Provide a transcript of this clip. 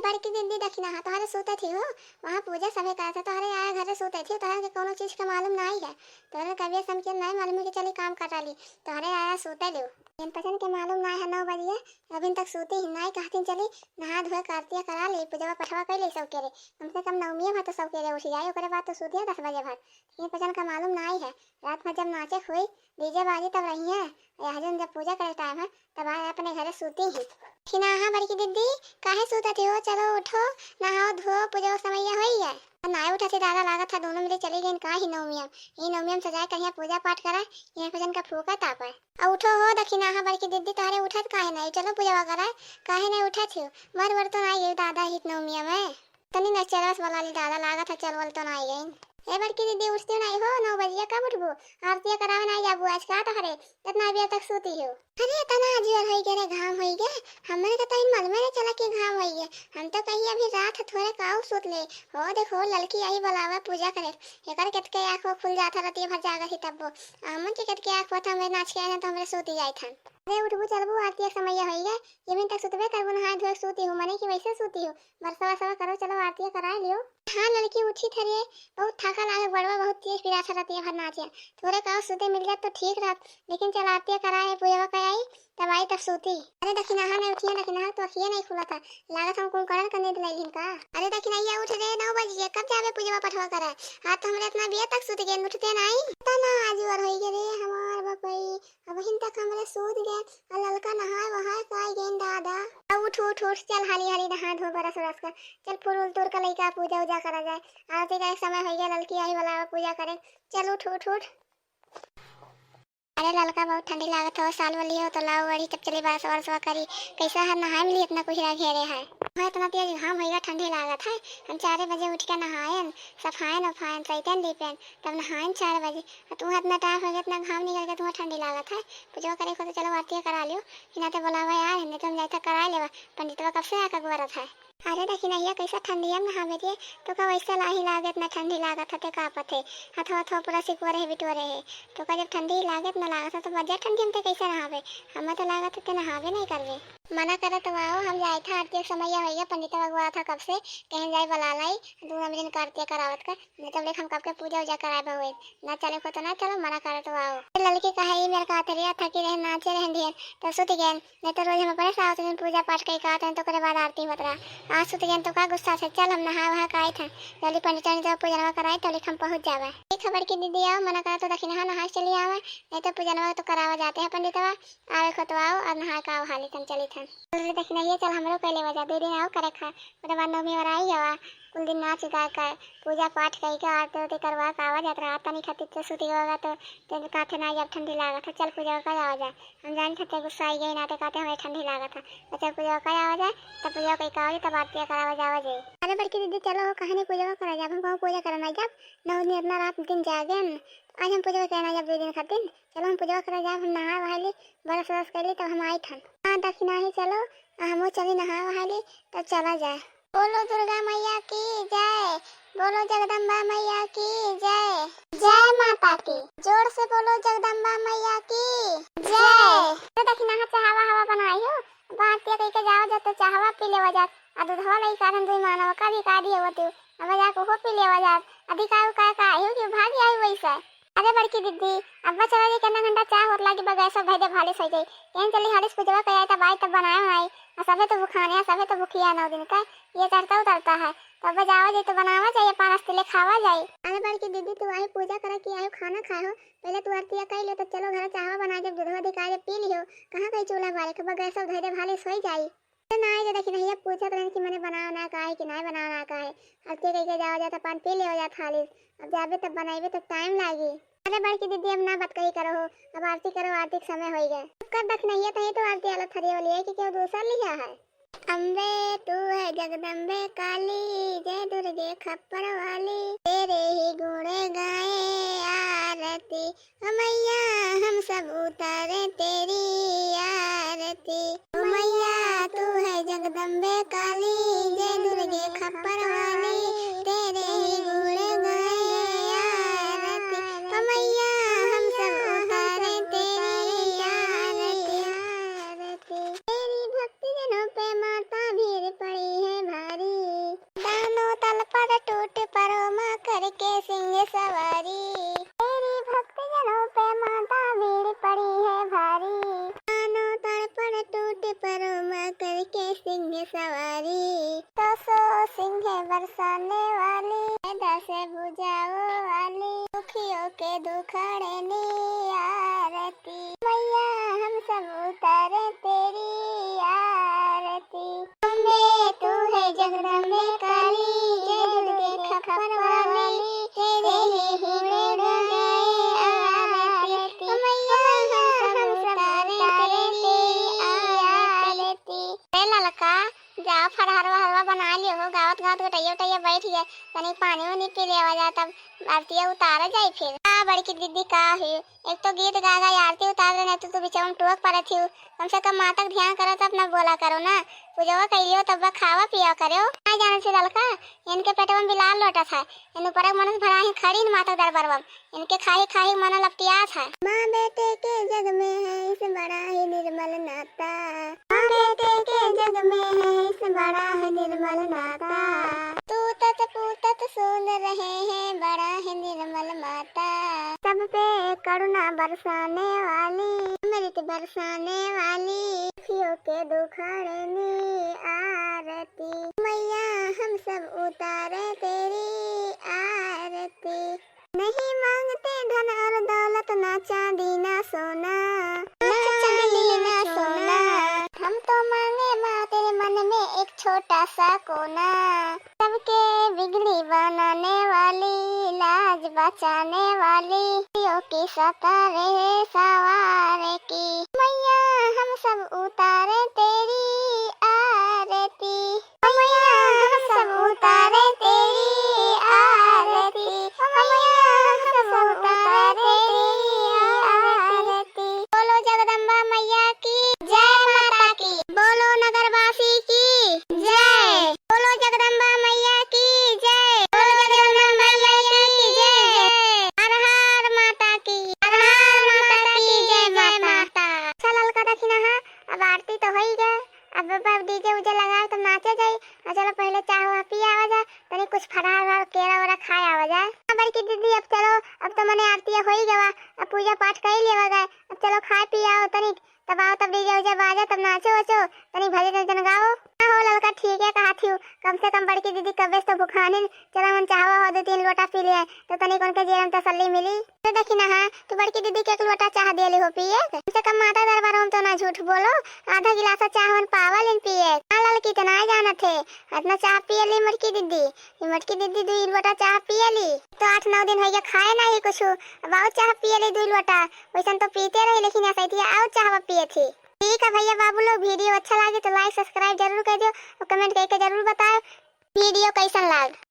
बड़की दीदी दखिना हा तोहरे सोते थी हो वहाँ पूजा सभे करा था तोहरे आया घर सोते थी तोहरे के कोनो चीज का मालूम नहीं है तोहरे कभी समझ नहीं मालूम है कि चली काम करा ली तोहरे आया सोते लो इन पसंद के मालूम नहीं है 9 बजे अभी तक सोती ही नहीं कहती चली नहा धोए करतिया करा ली पूजा पठवा कर ली सब केरे कम से कम नवमी भर तो सब केरे उठ जाए ओकरे बाद तो सोती 10 बजे भर इन पसंद का मालूम नहीं है रात में जब नाचे हुई डीजे बाजी तब रही है यहाँ जब पूजा करे टाइम है तब आए अपने घर सोती ही खिना हाँ बड़की दीदी काहे सोता थी हो चलो उठो नहाओ धो पूजा समय होई है ना उठा से दादा लागत था दोनों मिले चली गई का ही नवमियम ये नवमियम सजाए कहीं पूजा पाठ करा ये भजन का फूका तापा अब उठो हो दखिना हाँ बड़की दीदी तारे उठत काहे नहीं चलो पूजा वगैरह काहे नहीं उठा थी वर तो नहीं गई दादा ही नवमियम है तनी न चरस वाला ली दादा लागत था चल तो नहीं गई ए बड़की दीदी उठती नहीं हो 9 बजे कब उठबो आरती करावे नहीं जाबू आज का तहरे इतना देर तक सोती हो अरे तना जीवन होई गे रे घाम होई गे हमरे का तइन मालूम नहीं चला कि घाम होई गे हम तो कही अभी रात थोड़े काऊ सुत ले हो देखो लड़की आई बुलावा पूजा करे एकर केतके आंख खुल जाता रती भर जागा ही तब हमन के केतके आंख पता में नाच के आए तो हमरे सोती जाई थन अरे उठबू चलबू आरती समय होई गे ये भी तक सुतबे करबू नहा धोए सोती हूं मने कि वैसे सोती हो बरसा वरसा करो चलो आरती करा लियो हाँ लड़की उठी थरी बहुत थका लागे बड़वा बहुत तेज पिरासा रहती है भर नाचे थोड़े काव सोते मिल जाए तो ठीक रहा लेकिन चल आरती कराए पूजा का आई तब आई तब सोती अरे दखिना नहीं उठिया दखिना तो अखिया नहीं खुला था लागत हम कुंकरण करने दिलाई का अरे दखिना ये उठ रे 9 बजे कब जावे पूजा पठवा करे हां तो हमरे इतना बिया तक सोत गए उठते नहीं तना आजूर होई गे रे हमार बपई अब हिन तक हमरे सोत गए और ललका नहाए वहां काई गेन दादा उठ उठ उठ चल हाली हाली नहा धो बरस बरस का चल फूल तोड़ का लइका पूजा उजा करा जाए आरती का समय हो गया लड़की आई वाला पूजा करे चल उठ उठ उठ अरे ललका बहुत ठंडी लागत हो साल वाली हो तो लाओ बड़ी तब चले बरस बरस करी कैसा है नहाए मिली इतना कुछ घेरे है मैं इतना तेज घाम होगा ठंडी लागत है हम 4 बजे उठ के नहाएन सफाएन उफाएन सैतन दीपेन तब नहाएन 4 बजे तुम्हें इतना टाइम हो गया इतना घाम निकल गया तुम्हें ठंडी लागत है पूजा करे को तो चलो आरती करा लियो हिना तो बुलावा यार नहीं तो हम जाता करा लेवा पंडितवा कब से आकर गुरत है अरे देखी नहीं कैसा ठंडी है नहावे रे तो का वैसा लाही लागे इतना ठंडी लागत है का पथे हथवा हथवा पूरा सिकुरे है बिटोरे है तो का जब ठंडी लागे इतना लागत है तो बजा ठंडी हम कैसे नहावे हम तो लागत है नहावे नहीं करवे मना करे तो आओ हम जाए था आरती समय हो गया पंडित भगवा था कब से कहीं जाए बुला लाई दूसरा दिन करती करावत का नहीं तो लेख हम कब के पूजा उजा कराए हुए ना चले को तो ना चलो मना करे तो आओ लड़की कहा ये मेरे का थे थकी रहे नाचे रहे ढेर तो सुत गए नहीं तो रोज हम अपने साथ दिन पूजा पाठ कई कहते हैं तो करे बाद आरती होत रहा आज सुत गए तो का गुस्सा से चल हम नहा वहा का आए थे जल्दी पंडित ने जब पूजा कराए तो लेख हम पहुंच जावे एक खबर की दीदी आओ मना करे तो दक्षिण नहा चली आवे नहीं तो पूजा तो करावा जाते हैं पंडितवा आवे को तो आओ और नहा का हाली तन चली थन देखना ये चल हमरो पहले बजा 2 दिन आओ करे खा ओकरे बाद नवमी वाला आई जावा कुल दिन नाच गा कर पूजा पाठ कई के आरती उरती करवा का आवा जात रहा तनी खातिर तो सुती होगा तो काथे ना जब ठंडी लागत है चल पूजा का आवा जाए हम जान खाते गुस्सा आई गई ना तो कहते हमें ठंडी लागत है तो चल पूजा का आवा जाए तब पूजा कई का तब आरती करावा जावा जाए अरे बड़की दीदी चलो कहानी पूजा करा जाब हम पूजा करना जब 9 दिन इतना रात दिन जागे आज हम पूजा करना जब 2 दिन खातिर चलो हम पूजा करा जाब हम नहा वहाली बरस बरस कर ली तब हम आई थन हाँ दक्षिणा ही चलो हम चली नहा वहाली तब चला जाए बोलो दुर्गा मैया की जय बोलो जगदम्बा मैया की जय जय माता की जोर से बोलो जगदम्बा मैया की जय तो दक्षिणा चाहवा हवा बनाई हो बातिया कह के जाओ जब तो चाहवा पी ले वजात आ दूधवा लई कारण दुई मानव का भी का दिए होते अब जा को हो पी ले वजात अधिकार का आयो कि भागी आई वैसा अरे बड़की दीदी अब्बा चला जी कितना घंटा चाह होत लागी बगैर सब भैदे भाले सो जाई केन चली हालिस पूजा कराई तब आई तब बनाए आई सबे तो भूखाने सबे तो भूखिया 9 दिन का ये चढ़ता उतरता है तब जावा जाए तो बनावा जाए 5 तिले खावा जाए अरे बड़की दीदी तू आई पूजा करा कि आई खाना खाए हो पहले तू आरती कर ले तो चलो घर चाहवा बना जब दूधवा दिखाए पी लियो कहां कहीं चूल्हा बारे के बगैर सब भैदे भाले सोई जाई ना ये देखी नहीं पूछत रहन कि मैंने बनाना ना का है कि नहीं बनाना का है आरती कह के जाओ जाता पान पी ले हो जा खाली अब जाबे तब बनाइबे तो टाइम लागी अरे बड़की दीदी अब ना बात कही करो अब आरती करो आरती का समय हो गया कर दख नहीं है तो आरती अलग थरी वाली है कि क्यों दूसरा लिया है अम्बे तू है जगदम्बे काली जय दुर्गे खप्पर वाली तेरे ही गुण गाए आरती मैया हम सब उतारे तेरी आरती मैया तू है जगदम्बे काली जय दुर्गे खप्पर वाली तेरे ही गुण गाए आरती मैया हम सब उतारे तेरी आरती तेरी भक्ति जनों पे माता भीड़ पड़ी है भारी तेरी, तो सो सिंह बरसाने वाली, दस बुझाओ वाली, दुखियों के दुखड़े आरती, मैया हम सब उतारे तेरी आरती। अम्बे तू है जगदम्बे काली, जग के खपर वाली, तेरे ही में गए आरती, मैया हम सब उतारे तेरी आरती। ललका जाओ फरहरवा हलवा बना लियो हो, गावत गावत गटैया उटैया बैठ गए, तनी पानी वानी पी ले आवा, तब आरती उतारा जाए। फिर बड़की दीदी का है, एक तो गीत गा गा आरती उतार देना, तू बिचारा टोक पड़े थी, कम से कम माता ध्यान करो तो अपना बोला करो ना, पूजवा कहियो तब खावा पिया करो। ना जाने से ललका इनके पेटवा में बिलाल लोटा था, इन ऊपर मनस भरा ही खड़ी न माता दरबारवा, इनके खाही खाही मन लपटिया था। माँ बेटे के जग में है इस बड़ा ही निर्मल नाता, माँ बेटे के जग में है इस बड़ा ही निर्मल नाता, तू तत पूतत सुन रहे हैं बड़ा ही निर्मल माता, सब पे करुणा बरसाने वाली, अमृत बरसाने वाली, दुखियों के दुखड़े आरती, मैया हम सब उतारे तेरी आरती। नहीं मांगते धन और दौलत, ना चांदी ना सोना, ना चांदी ना सोना, हम तो मांगे माँ तेरे मन में एक छोटा सा कोना, सबके बिगड़ी बनाने वाली, लाज बचाने वाली, की सतारे सवारे की, मैया हम सब उतारे तेरी आरती, मैया हम सब उतारे तेरी आरती, मैया हम सब उतारे तेरी आरती। बोलो जगदम्बा मैया की जय, माता की बोलो, नगरवासी की जय, बोलो जगदम्बा मैया की जय, बोलो जगदम्बा मैया की जय, हर हर माता की, हर हर माता की जय, जय माता। चल का दखिना हा, अब आरती तो हो ही गए, अब डीजे उजे लगाओ तो नाचे जाई, चलो पहले चाय हुआ पी आवा जा, तनी कुछ फरार केरा वेरा खाए आवा जाए। बड़की दीदी अब चलो, अब तो मने आरती हो ही गवा, अब पूजा पाठ कर लेवा गए, अब चलो खाए पी आओ तनी, तब आओ तब डीजे उजे बाजा, तब नाचो वचो, तनी भजन वजन गाओ। हो ललका ठीक है कहा थी, कम से कम बड़की दीदी कबे तो भुखानी, चलो मन चाहवा हो 2-3 लोटा पी लिए तो तनी कौन के जेरम तसल्ली मिली। तो देखी ना हाँ, तू बड़की दीदी के 1 लोटा चाह देली हो पिए, कम से कम माता दरबार हम तो ना झूठ बोलो, आधा गिलास चाहवन पावल इन पिए, ललकी तो ना जाना थे, इतना चाह पियली मटकी दीदी, मटकी दीदी 2 लोटा चाह पियली, तो 8-9 दिन हो गया खाए ना ही कुछ, अब आओ चाह पियली 2 लोटा, वैसे तो पीते रही, लेकिन ऐसा थी आओ चाह पिए थी। ठीक है भैया बाबू लोग, वीडियो अच्छा लगे तो लाइक सब्सक्राइब जरूर कर दो और कमेंट करके जरूर बताओ वीडियो कैसा लगा।